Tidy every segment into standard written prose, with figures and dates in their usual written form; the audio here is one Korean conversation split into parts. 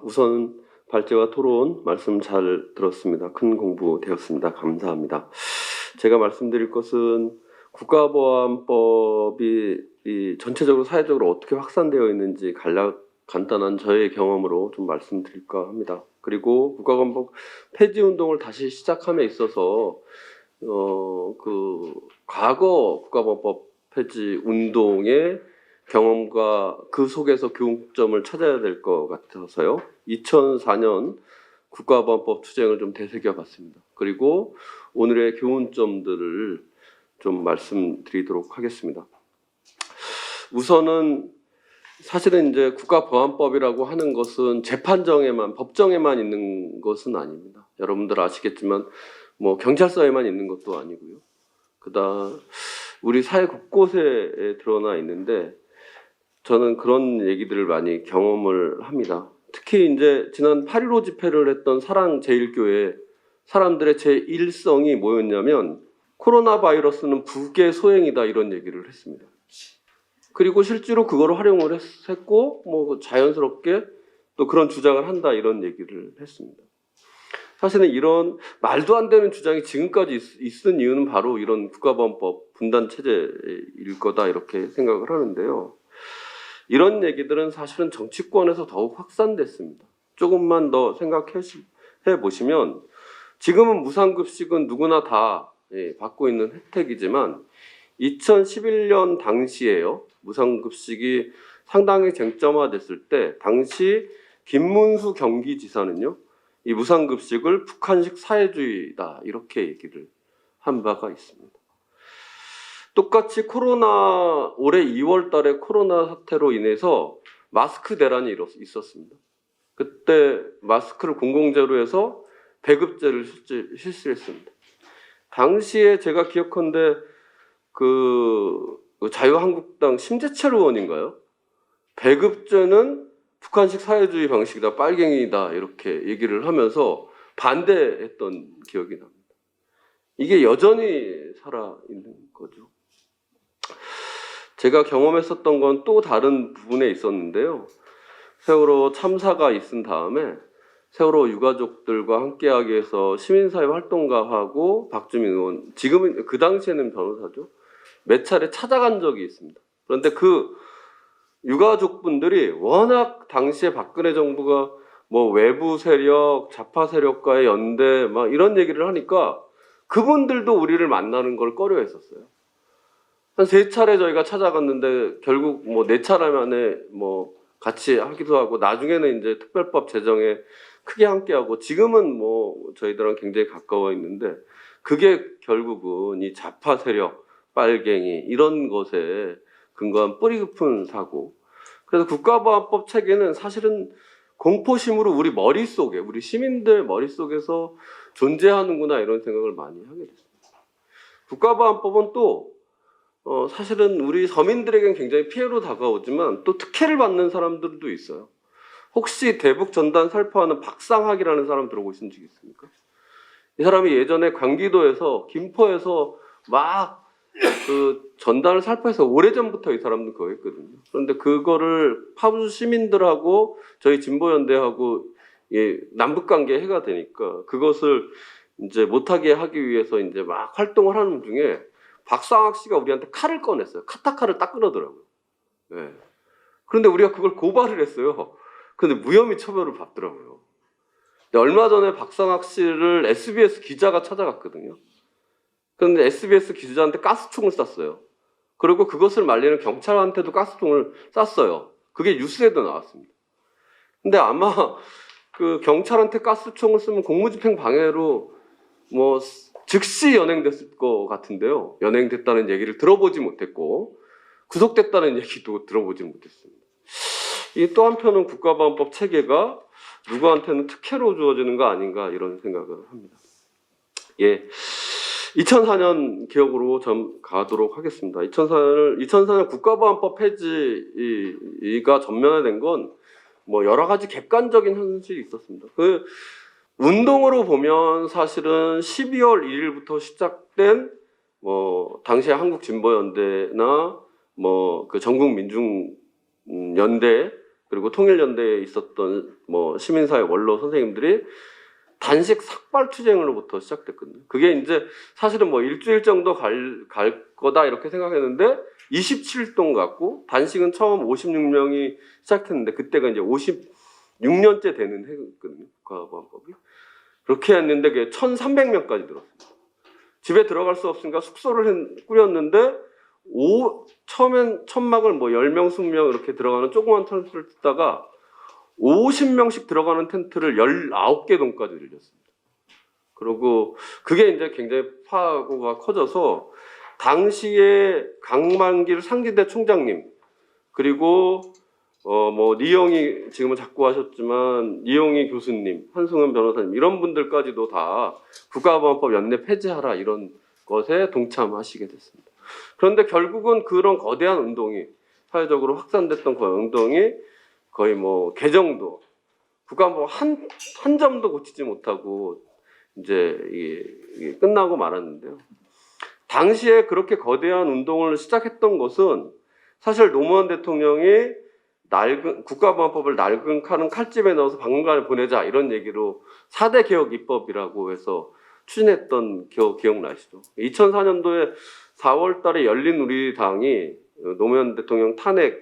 우선 발제와 토론 말씀 잘 들었습니다. 큰 공부 되었습니다. 감사합니다. 제가 말씀드릴 것은 국가보안법이 전체적으로 사회적으로 어떻게 확산되어 있는지 간단한 저의 경험으로 좀 말씀드릴까 합니다. 그리고 국가보안법 폐지 운동을 다시 시작함에 있어서 과거 국가보안법 폐지 운동의 경험과 그 속에서 교훈점을 찾아야 될 것 같아서요. 2004년 국가보안법 투쟁을 좀 되새겨봤습니다. 그리고 오늘의 교훈점들을 좀 말씀드리도록 하겠습니다. 우선은 사실은 이제 국가보안법이라고 하는 것은 재판정에만, 법정에만 있는 것은 아닙니다. 여러분들 아시겠지만 뭐 경찰서에만 있는 것도 아니고요. 그다음 우리 사회 곳곳에 드러나 있는데 저는 그런 얘기들을 많이 경험을 합니다. 특히 이제 지난 8.15 집회를 했던 사랑제일교회 사람들의 제1성이 뭐였냐면 코로나 바이러스는 북의 소행이다 이런 얘기를 했습니다. 그리고 실제로 그걸 활용을 했고 뭐 자연스럽게 또 그런 주장을 한다 이런 얘기를 했습니다. 사실은 이런 말도 안 되는 주장이 지금까지 있은 이유는 바로 이런 국가보안법 분단 체제일 거다 이렇게 생각을 하는데요. 이런 얘기들은 사실은 정치권에서 더욱 확산됐습니다. 조금만 더 생각해 보시면 지금은 무상급식은 누구나 다 받고 있는 혜택이지만 2011년 당시에요. 무상급식이 상당히 쟁점화됐을 때 당시 김문수 경기지사는요. 이 무상급식을 북한식 사회주의다 이렇게 얘기를 한 바가 있습니다. 똑같이 올해 2월 달에 코로나 사태로 인해서 마스크 대란이 있었습니다. 그때 마스크를 공공재로 해서 배급제를 실시했습니다. 당시에 제가 기억컨대 자유한국당 심재철 의원인가요? 배급제는 북한식 사회주의 방식이다, 빨갱이다 이렇게 얘기를 하면서 반대했던 기억이 납니다. 이게 여전히 살아있는 거죠. 제가 경험했었던 건 또 다른 부분에 있었는데요. 세월호 참사가 있은 다음에 세월호 유가족들과 함께하기 위해서 시민사회 활동가하고 박주민 의원, 지금은 그 당시에는 변호사죠. 몇 차례 찾아간 적이 있습니다. 그런데 그 유가족분들이 워낙 당시에 박근혜 정부가 뭐 외부 세력, 좌파 세력과의 연대 막 이런 얘기를 하니까 그분들도 우리를 만나는 걸 꺼려했었어요. 한 3차례 저희가 찾아갔는데 결국 뭐 4차례 만에 뭐 같이 하기도 하고 나중에는 이제 특별법 제정에 크게 함께하고 지금은 뭐 저희들은 굉장히 가까워 있는데 그게 결국은 이 좌파 세력, 빨갱이 이런 것에 근거한 뿌리 깊은 사고. 그래서 국가보안법 체계는 사실은 공포심으로 우리 머릿속에, 우리 시민들 머릿속에서 존재하는구나 이런 생각을 많이 하게 됐습니다. 국가보안법은 또 사실은 우리 서민들에겐 굉장히 피해로 다가오지만 또 특혜를 받는 사람들도 있어요. 혹시 대북 전단 살포하는 박상학이라는 사람 들어보신 적 있습니까? 이 사람이 예전에 경기도에서 김포에서 막 전단을 살포해서 오래전부터 이 사람도 그거 했거든요. 그런데 그거를 파주 시민들하고 저희 진보연대하고 남북관계 해가 되니까 그것을 이제 못하게 하기 위해서 이제 막 활동을 하는 중에 박상학 씨가 우리한테 칼을 꺼냈어요. 카타칼을 딱 끊어더라고요. 네. 그런데 우리가 그걸 고발을 했어요. 근데 무혐의 처벌을 받더라고요. 얼마 전에 박상학 씨를 SBS 기자가 찾아갔거든요. 그런데 SBS 기자한테 가스총을 쐈어요. 그리고 그것을 말리는 경찰한테도 가스총을 쐈어요. 그게 뉴스에도 나왔습니다. 근데 아마 그 경찰한테 가스총을 쓰면 공무집행 방해로 뭐 즉시 연행됐을 것 같은데요. 연행됐다는 얘기를 들어보지 못했고 구속됐다는 얘기도 들어보지 못했습니다. 이 또 한편은 국가보안법 체계가 누구한테는 특혜로 주어지는 거 아닌가 이런 생각을 합니다. 2004년 기억으로 좀 가도록 하겠습니다. 2004년 국가보안법 폐지가 전면화된 건 뭐 여러 가지 객관적인 현실이 있었습니다. 그 운동으로 보면 사실은 12월 1일부터 시작된 뭐 당시에 한국진보연대나 뭐 그 전국민중연대가 그리고 통일연대에 있었던 뭐 시민사회 원로 선생님들이 단식 삭발 투쟁으로부터 시작됐거든요. 그게 이제 사실은 뭐 일주일 정도 갈 거다 이렇게 생각했는데 27일 동안 갔고, 단식은 처음 56명이 시작했는데 그때가 이제 56년째 되는 해거든요. 국가보안법이. 그렇게 했는데 그게 1,300명까지 들었습니다. 집에 들어갈 수 없으니까 숙소를 꾸렸는데 처음엔 천막을 뭐 10명, 20명 이렇게 들어가는 조그만 텐트를 듣다가 50명씩 들어가는 텐트를 19개 동까지 늘렸습니다. 그리고 그게 이제 굉장히 파고가 커져서 당시에 강만길 상지대 총장님, 그리고 뭐 니영희 지금은 자꾸 하셨지만 니영희 교수님, 한승은 변호사님 이런 분들까지도 다 국가보안법 연내 폐지하라 이런 것에 동참하시게 됐습니다. 그런데 결국은 그런 거대한 운동이 사회적으로 확산됐던 그 운동이 거의 뭐 개정도 국가보안법 한 점도 고치지 못하고 이제 이게 끝나고 말았는데요. 당시에 그렇게 거대한 운동을 시작했던 것은 사실 노무현 대통령이 국가보안법을 낡은 칼집에 넣어서 박물관에 보내자 이런 얘기로 4대 개혁 입법이라고 해서 추진했던 기억나시죠? 2004년도에 4월 달에 열린우리당이 노무현 대통령 탄핵에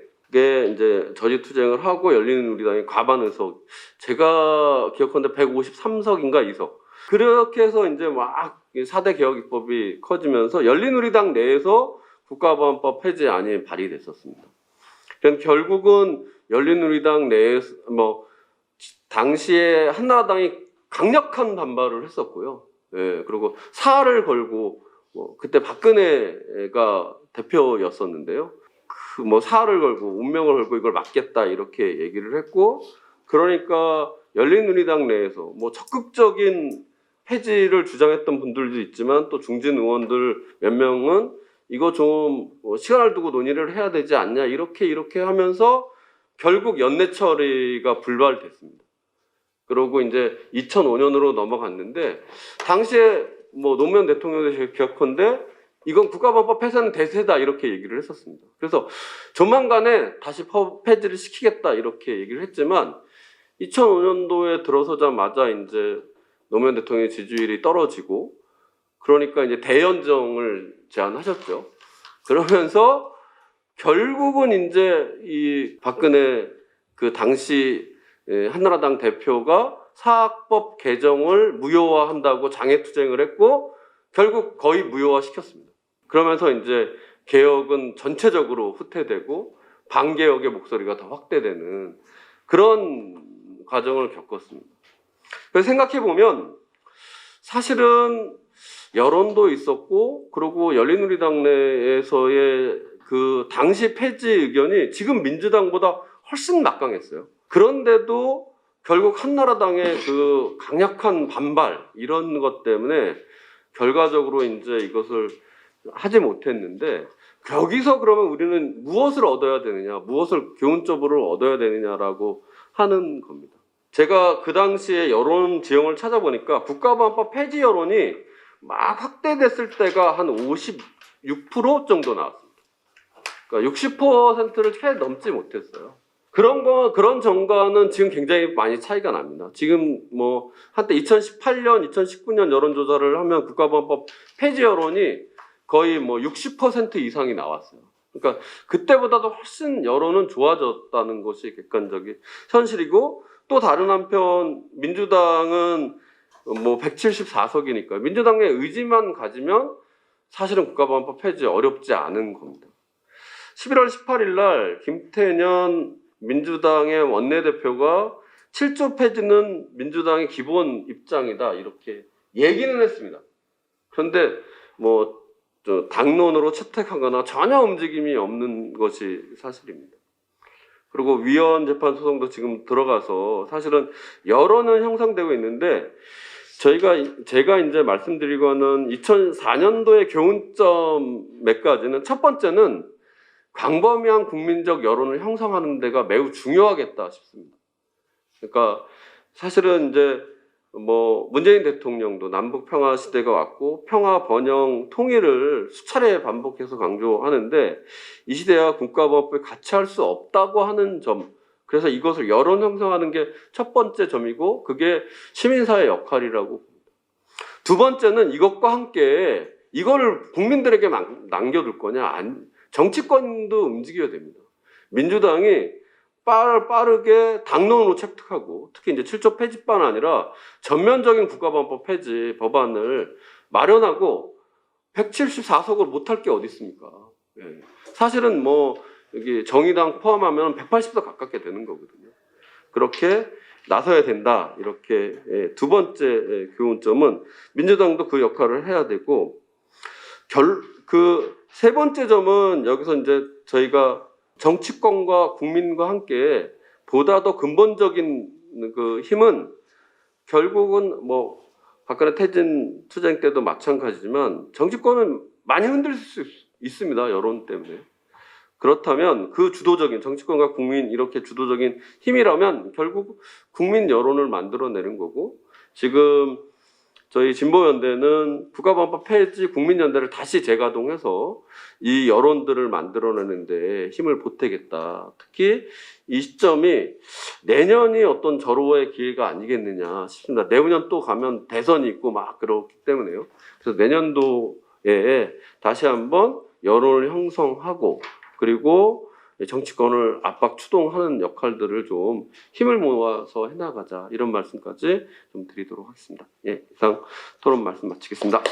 이제 저지투쟁을 하고 열린우리당이 과반 의석, 제가 기억하는데 153석인가 2석. 그렇게 해서 이제 막 4대 개혁 입법이 커지면서 열린우리당 내에서 국가보안법 폐지안이 발의됐었습니다. 결국은 열린우리당 내에서 뭐 당시에 한나라당이 강력한 반발을 했었고요. 예, 그리고 사활을 걸고 뭐 그때 박근혜가 대표였었는데요. 그 뭐 사활을 걸고 운명을 걸고 이걸 막겠다 이렇게 얘기를 했고, 그러니까 열린우리당 내에서 뭐 적극적인 폐지를 주장했던 분들도 있지만 또 중진 의원들 몇 명은 이거 좀 시간을 두고 논의를 해야 되지 않냐 이렇게 하면서 결국 연내 처리가 불발됐습니다. 그리고 이제 2005년으로 넘어갔는데 당시에 뭐 노무현 대통령도 기억컨대 이건 국가보안법 폐지는 대세다 이렇게 얘기를 했었습니다. 그래서 조만간에 다시 폐지를 시키겠다 이렇게 얘기를 했지만 2005년도에 들어서자마자 이제 노무현 대통령의 지지율이 떨어지고, 그러니까 이제 대연정을 제안하셨죠. 그러면서 결국은 이제 이 박근혜 그 당시 한나라당 대표가 사학법 개정을 무효화한다고 장애투쟁을 했고 결국 거의 무효화시켰습니다. 그러면서 이제 개혁은 전체적으로 후퇴되고 반개혁의 목소리가 더 확대되는 그런 과정을 겪었습니다. 그래서 생각해보면 사실은 여론도 있었고, 그리고 열린우리당 내에서의 그 당시 폐지 의견이 지금 민주당보다 훨씬 막강했어요. 그런데도 결국 한나라당의 그 강력한 반발 이런 것 때문에 결과적으로 이제 이것을 하지 못했는데, 여기서 그러면 우리는 무엇을 얻어야 되느냐, 무엇을 교훈적으로 얻어야 되느냐라고 하는 겁니다. 제가 그 당시에 여론 지형을 찾아보니까 국가보안법 폐지 여론이 막 확대됐을 때가 한 56% 정도 나왔습니다. 그러니까 60%를 채 넘지 못했어요. 그런 정과는 지금 굉장히 많이 차이가 납니다. 지금 뭐 한때 2018년, 2019년 여론조사를 하면 국가보안법 폐지 여론이 거의 뭐 60% 이상이 나왔어요. 그러니까 그때보다도 훨씬 여론은 좋아졌다는 것이 객관적인 현실이고, 또 다른 한편 민주당은 뭐 174석이니까 민주당의 의지만 가지면 사실은 국가보안법 폐지 어렵지 않은 겁니다. 11월 18일 날 김태년 민주당의 원내대표가 7조 폐지는 민주당의 기본 입장이다 이렇게 얘기는 했습니다. 그런데 뭐 당론으로 채택하거나 전혀 움직임이 없는 것이 사실입니다. 그리고 위헌 재판 소송도 지금 들어가서 사실은 여론은 형성되고 있는데, 제가 이제 말씀드리고는 2004년도의 교훈점 몇 가지는, 첫 번째는 광범위한 국민적 여론을 형성하는 데가 매우 중요하겠다 싶습니다. 그러니까 사실은 이제 뭐 문재인 대통령도 남북 평화 시대가 왔고 평화 번영 통일을 수차례 반복해서 강조하는데 이 시대와 국가보안법을 같이 할 수 없다고 하는 점, 그래서 이것을 여론 형성하는 게 첫 번째 점이고 그게 시민사회 역할이라고 봅니다. 두 번째는 이것과 함께 이거를 국민들에게 남겨둘 거냐? 정치권도 움직여야 됩니다. 민주당이 빠르게 당론으로 획득하고 특히 이제 7조 폐지뿐 아니라 전면적인 국가보안법 폐지 법안을 마련하고 174석으로 못할 게 어디 있습니까? 예. 사실은 뭐 여기 정의당 포함하면 180석 가깝게 되는 거거든요. 그렇게 나서야 된다. 이렇게 두 번째 교훈점은 민주당도 그 역할을 해야 되고 그 세 번째 점은 여기서 이제 저희가 정치권과 국민과 함께 보다 더 근본적인 그 힘은 결국은 뭐 박근혜 퇴진 투쟁 때도 마찬가지지만 정치권은 많이 흔들 수 있습니다. 여론 때문에. 그렇다면 그 주도적인 정치권과 국민 이렇게 주도적인 힘이라면 결국 국민 여론을 만들어내는 거고 지금 저희 진보연대는 국가보안법 폐지 국민연대를 다시 재가동해서 이 여론들을 만들어내는데 힘을 보태겠다. 특히 이 시점이 내년이 어떤 절호의 기회가 아니겠느냐 싶습니다. 내후년 또 가면 대선이 있고 막 그렇기 때문에요. 그래서 내년도에 다시 한번 여론을 형성하고 그리고 정치권을 압박 추동하는 역할들을 좀 힘을 모아서 해나가자 이런 말씀까지 좀 드리도록 하겠습니다. 예, 이상 토론 말씀 마치겠습니다.